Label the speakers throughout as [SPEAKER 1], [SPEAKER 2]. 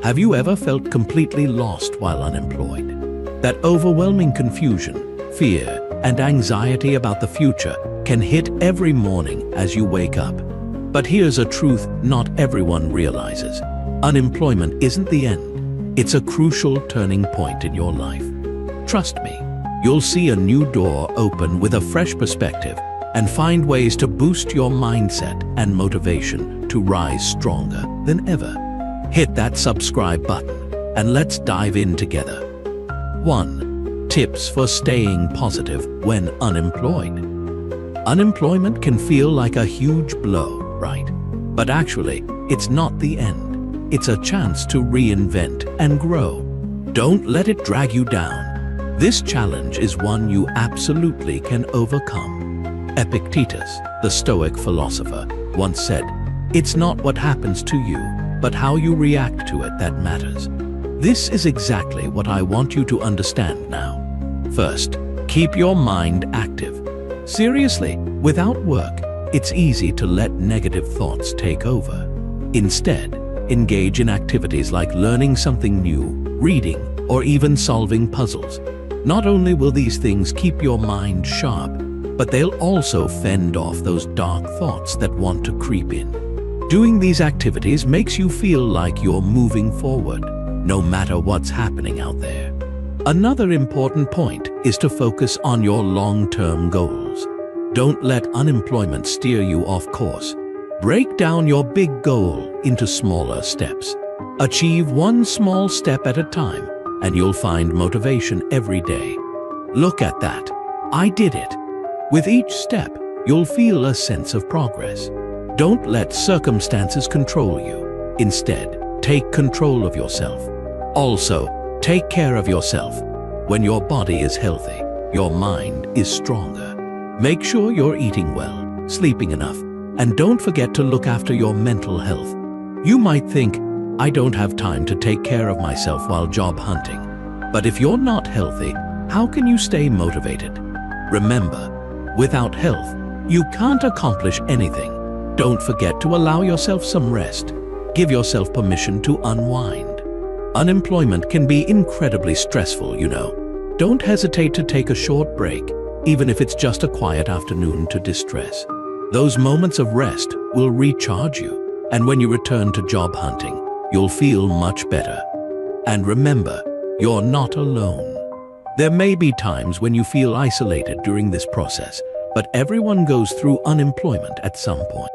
[SPEAKER 1] Have you ever felt completely lost while unemployed? That overwhelming confusion, fear, and anxiety about the future can hit every morning as you wake up. But here's a truth not everyone realizes. Unemployment isn't the end. It's a crucial turning point in your life. Trust me, you'll see a new door open with a fresh perspective and find ways to boost your mindset and motivation to rise stronger than ever. Hit that subscribe button and let's dive in together. 1. Tips for staying positive when unemployed. Unemployment can feel like a huge blow, right? But actually, it's not the end. It's a chance to reinvent and grow. Don't let it drag you down. This challenge is one you absolutely can overcome. Epictetus, the Stoic philosopher, once said, "It's not what happens to you, but how you react to it that matters." This is exactly what I want you to understand now. First, keep your mind active. Seriously, without work, it's easy to let negative thoughts take over. Instead, engage in activities like learning something new, reading, or even solving puzzles. Not only will these things keep your mind sharp, but they'll also fend off those dark thoughts that want to creep in. Doing these activities makes you feel like you're moving forward, no matter what's happening out there. Another important point is to focus on your long-term goals. Don't let unemployment steer you off course. Break down your big goal into smaller steps. Achieve one small step at a time, and you'll find motivation every day. Look at that. I did it. With each step, you'll feel a sense of progress. Don't let circumstances control you. Instead, take control of yourself. Also, take care of yourself. When your body is healthy, your mind is stronger. Make sure you're eating well, sleeping enough, and don't forget to look after your mental health. You might think, "I don't have time to take care of myself while job hunting." But if you're not healthy, how can you stay motivated? Remember, without health, you can't accomplish anything. Don't forget to allow yourself some rest. Give yourself permission to unwind. Unemployment can be incredibly stressful, you know. Don't hesitate to take a short break, even if it's just a quiet afternoon to distress. Those moments of rest will recharge you, and when you return to job hunting, you'll feel much better. And remember, you're not alone. There may be times when you feel isolated during this process, but everyone goes through unemployment at some point.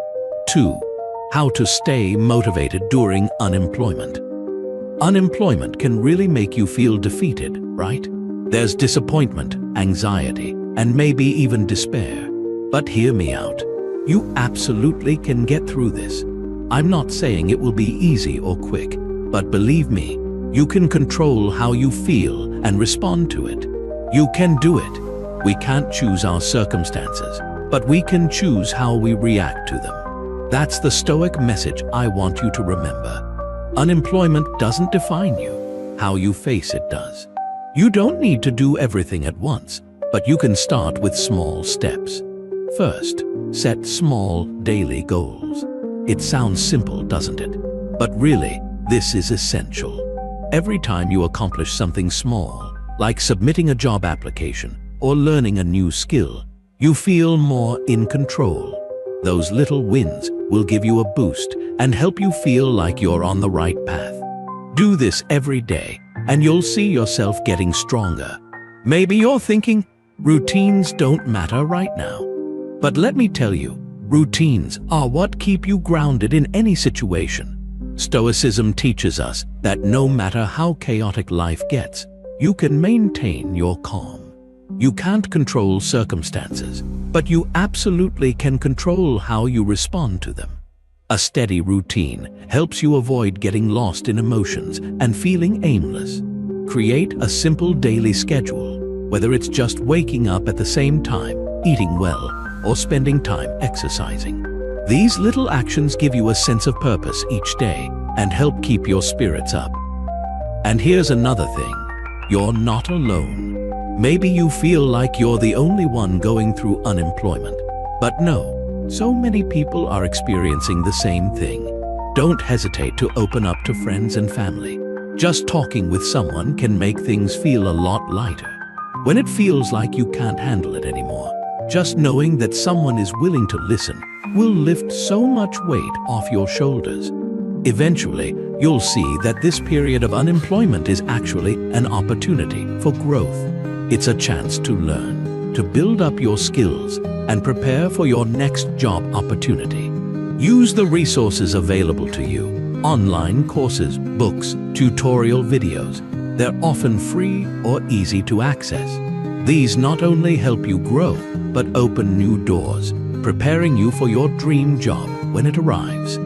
[SPEAKER 1] 2. How to stay motivated during unemployment. Unemployment can really make you feel defeated, right? There's disappointment, anxiety, and maybe even despair. But hear me out. You absolutely can get through this. I'm not saying it will be easy or quick, but believe me, you can control how you feel and respond to it. You can do it. We can't choose our circumstances, but we can choose how we react to them. That's the Stoic message I want you to remember. Unemployment doesn't define you. How you face it does. You don't need to do everything at once, but you can start with small steps. First, set small daily goals. It sounds simple, doesn't it? But really, this is essential. Every time you accomplish something small, like submitting a job application or learning a new skill, you feel more in control. Those little wins will give you a boost and help you feel like you're on the right path. Do this every day, and you'll see yourself getting stronger. Maybe you're thinking, routines don't matter right now. But let me tell you, routines are what keep you grounded in any situation. Stoicism teaches us that no matter how chaotic life gets, you can maintain your calm. You can't control circumstances, but you absolutely can control how you respond to them. A steady routine helps you avoid getting lost in emotions and feeling aimless. Create a simple daily schedule, whether it's just waking up at the same time, eating well, or spending time exercising. These little actions give you a sense of purpose each day and help keep your spirits up. And here's another thing. You're not alone. Maybe you feel like you're the only one going through unemployment. But no, so many people are experiencing the same thing. Don't hesitate to open up to friends and family. Just talking with someone can make things feel a lot lighter. When it feels like you can't handle it anymore, just knowing that someone is willing to listen will lift so much weight off your shoulders. Eventually, you'll see that this period of unemployment is actually an opportunity for growth. It's a chance to learn, to build up your skills, and prepare for your next job opportunity. Use the resources available to you: online courses, books, tutorial videos. They're often free or easy to access. These not only help you grow, but open new doors, preparing you for your dream job when it arrives.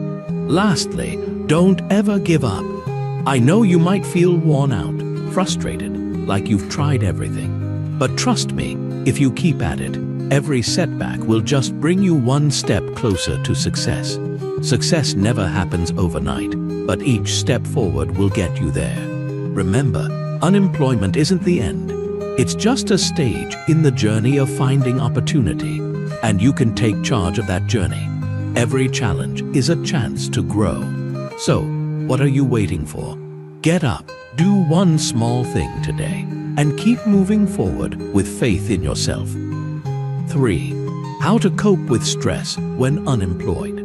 [SPEAKER 1] Lastly, don't ever give up. I know you might feel worn out, frustrated, like you've tried everything. But trust me, if you keep at it, every setback will just bring you one step closer to success. Success never happens overnight, but each step forward will get you there. Remember, unemployment isn't the end. It's just a stage in the journey of finding opportunity, and you can take charge of that journey. Every challenge is a chance to grow. So, what are you waiting for? Get up, do one small thing today, and keep moving forward with faith in yourself. 3. How to cope with stress when unemployed.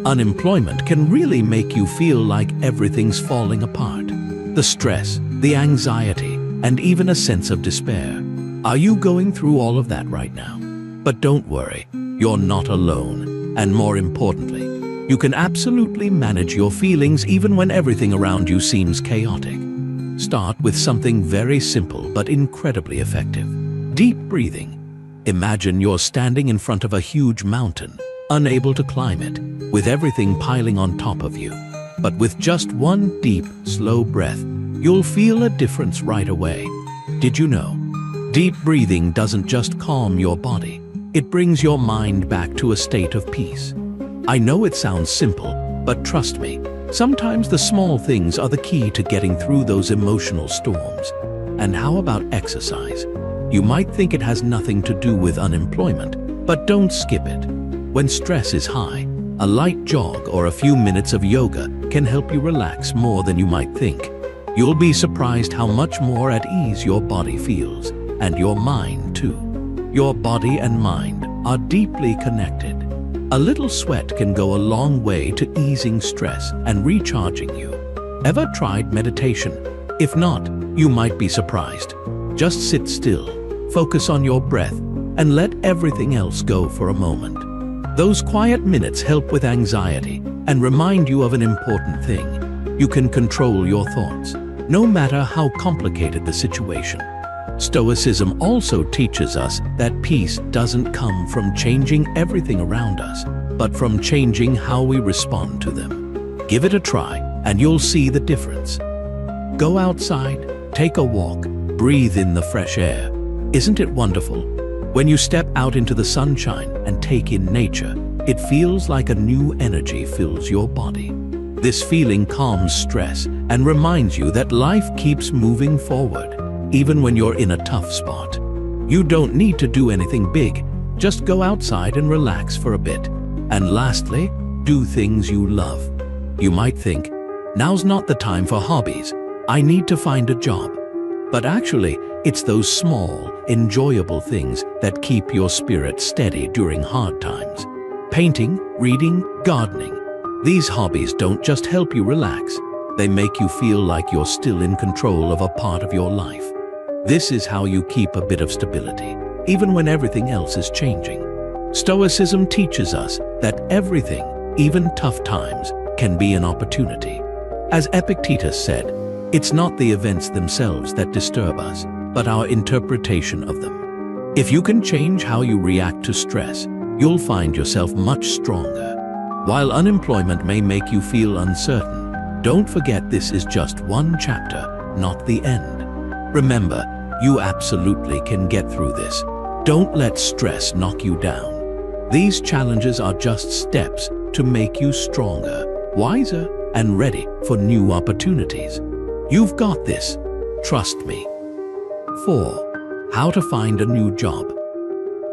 [SPEAKER 1] Unemployment can really make you feel like everything's falling apart. The stress, the anxiety, and even a sense of despair. Are you going through all of that right now? But don't worry, you're not alone. And more importantly, you can absolutely manage your feelings even when everything around you seems chaotic. Start with something very simple but incredibly effective. Deep breathing. Imagine you're standing in front of a huge mountain, unable to climb it, with everything piling on top of you. But with just one deep, slow breath, you'll feel a difference right away. Did you know? Deep breathing doesn't just calm your body, it brings your mind back to a state of peace. I know it sounds simple, but trust me, sometimes the small things are the key to getting through those emotional storms. And how about exercise? You might think it has nothing to do with unemployment, but don't skip it. When stress is high, a light jog or a few minutes of yoga can help you relax more than you might think. You'll be surprised how much more at ease your body feels, and your mind too. Your body and mind are deeply connected. A little sweat can go a long way to easing stress and recharging you. Ever tried meditation? If not, you might be surprised. Just sit still, focus on your breath, and let everything else go for a moment. Those quiet minutes help with anxiety and remind you of an important thing. You can control your thoughts, no matter how complicated the situation. Stoicism also teaches us that peace doesn't come from changing everything around us, but from changing how we respond to them. Give it a try, and you'll see the difference. Go outside, take a walk, breathe in the fresh air. Isn't it wonderful? When you step out into the sunshine and take in nature, it feels like a new energy fills your body. This feeling calms stress and reminds you that life keeps moving forward, even when you're in a tough spot. You don't need to do anything big, just go outside and relax for a bit. And lastly, do things you love. You might think, now's not the time for hobbies, I need to find a job. But actually, it's those small, enjoyable things that keep your spirit steady during hard times. Painting, reading, gardening. These hobbies don't just help you relax, they make you feel like you're still in control of a part of your life. This is how you keep a bit of stability, even when everything else is changing. Stoicism teaches us that everything, even tough times, can be an opportunity. As Epictetus said, it's not the events themselves that disturb us, but our interpretation of them. If you can change how you react to stress, you'll find yourself much stronger. While unemployment may make you feel uncertain, don't forget this is just one chapter, not the end. Remember, you absolutely can get through this. Don't let stress knock you down. These challenges are just steps to make you stronger, wiser, and ready for new opportunities. You've got this. Trust me. 4. How to find a new job.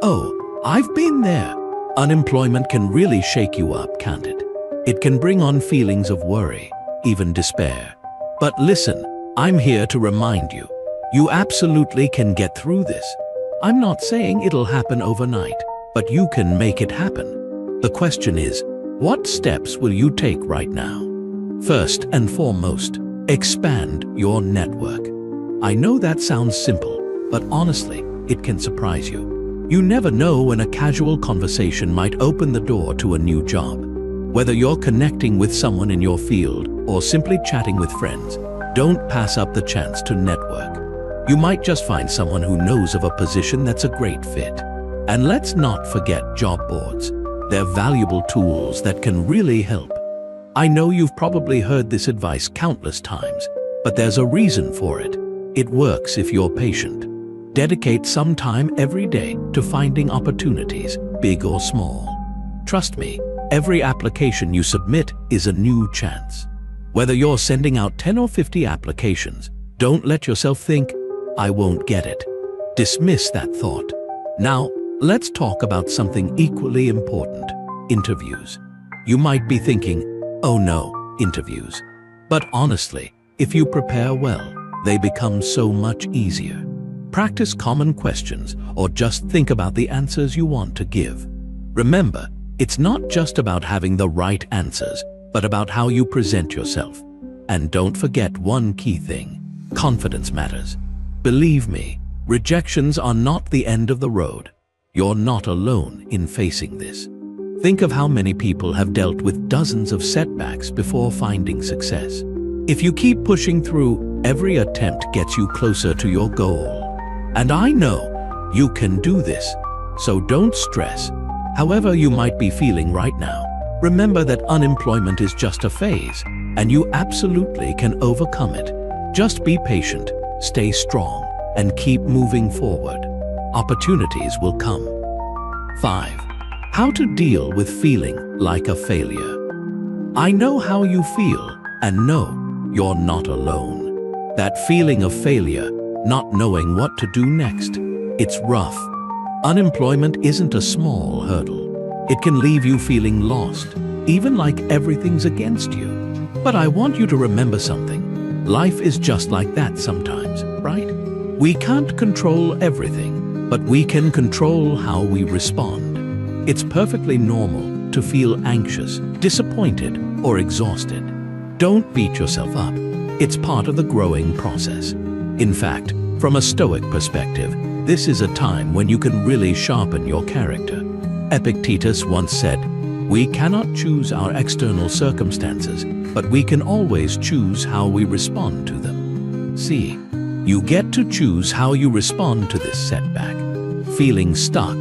[SPEAKER 1] Oh, I've been there. Unemployment can really shake you up, can't it? It can bring on feelings of worry, even despair. But listen, I'm here to remind you, you absolutely can get through this. I'm not saying it'll happen overnight, but you can make it happen. The question is, what steps will you take right now? First and foremost, expand your network. I know that sounds simple, but honestly, it can surprise you. You never know when a casual conversation might open the door to a new job. Whether you're connecting with someone in your field or simply chatting with friends, don't pass up the chance to network. You might just find someone who knows of a position that's a great fit. And let's not forget job boards. They're valuable tools that can really help. I know you've probably heard this advice countless times, but there's a reason for it. It works if you're patient. Dedicate some time every day to finding opportunities, big or small. Trust me, every application you submit is a new chance. Whether you're sending out 10 or 50 applications, don't let yourself think, "I won't get it." Dismiss that thought. Now, let's talk about something equally important: interviews. You might be thinking, "Oh no, interviews." But honestly, if you prepare well, they become so much easier. Practice common questions or just think about the answers you want to give. Remember, it's not just about having the right answers, but about how you present yourself. And don't forget one key thing: confidence matters. Believe me, rejections are not the end of the road. You're not alone in facing this. Think of how many people have dealt with dozens of setbacks before finding success. If you keep pushing through, every attempt gets you closer to your goal. And I know you can do this, so don't stress. However you might be feeling right now, remember that unemployment is just a phase, and you absolutely can overcome it. Just be patient, stay strong, and keep moving forward. Opportunities will come. 5. How to deal with feeling like a failure. I know how you feel, and no, you're not alone. That feeling of failure, not knowing what to do next, it's rough. Unemployment isn't a small hurdle. It can leave you feeling lost, even like everything's against you. But I want you to remember something. Life is just like that sometimes, right? We can't control everything, but we can control how we respond. It's perfectly normal to feel anxious, disappointed, or exhausted. Don't beat yourself up. It's part of the growing process. In fact, from a Stoic perspective, this is a time when you can really sharpen your character. Epictetus once said, "We cannot choose our external circumstances, but we can always choose how we respond to them." See, you get to choose how you respond to this setback. Feeling stuck?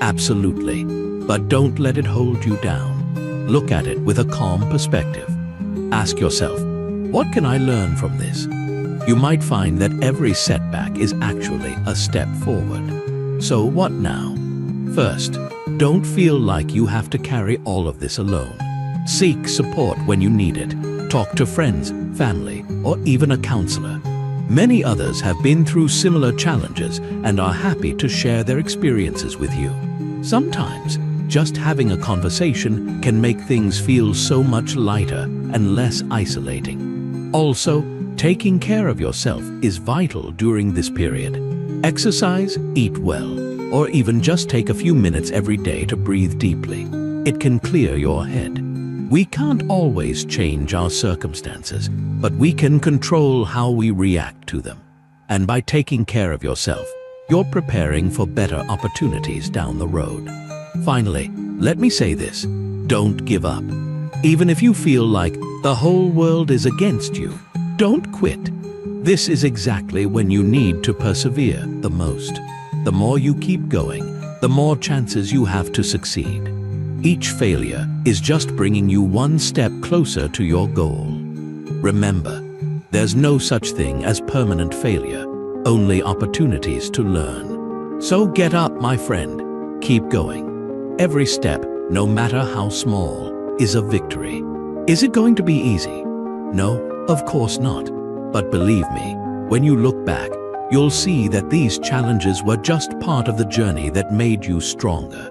[SPEAKER 1] Absolutely. But don't let it hold you down. Look at it with a calm perspective. Ask yourself, what can I learn from this? You might find that every setback is actually a step forward. So what now? First, don't feel like you have to carry all of this alone. Seek support when you need it. Talk to friends, family, or even a counselor. Many others have been through similar challenges and are happy to share their experiences with you. Sometimes, just having a conversation can make things feel so much lighter and less isolating. Also, taking care of yourself is vital during this period. Exercise, eat well, or even just take a few minutes every day to breathe deeply. It can clear your head. We can't always change our circumstances, but we can control how we react to them. And by taking care of yourself, you're preparing for better opportunities down the road. Finally, let me say this: don't give up. Even if you feel like the whole world is against you, don't quit. This is exactly when you need to persevere the most. The more you keep going, the more chances you have to succeed. Each failure is just bringing you one step closer to your goal. Remember, there's no such thing as permanent failure, only opportunities to learn. So get up, my friend. Keep going. Every step, no matter how small, is a victory. Is it going to be easy? No, of course not. But believe me, when you look back, you'll see that these challenges were just part of the journey that made you stronger.